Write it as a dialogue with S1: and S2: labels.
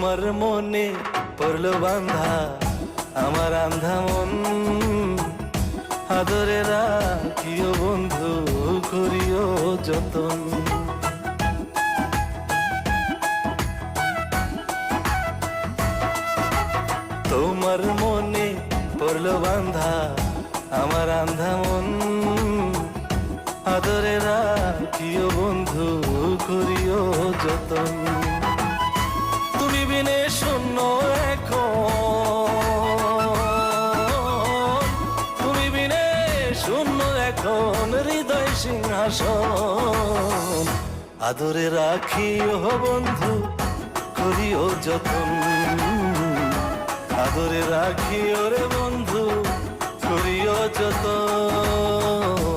S1: তোমার মনে পড়লো বান্ধা আমার আন্ধা মন, আদরে রাখিও বন্ধু করিও যতন। তোমার মনে পড়লো বান্ধা আমার আন্ধা মন, আদরে রাখিও বন্ধু করিও যতন। তুমি বিনে শূন্য এখন, তুমি বিনে শূন্য এখন হৃদয় সিংহাসন, আদরে রাখিও বন্ধু করিও যতন, আদরে রাখিও রে বন্ধু করিও যতন।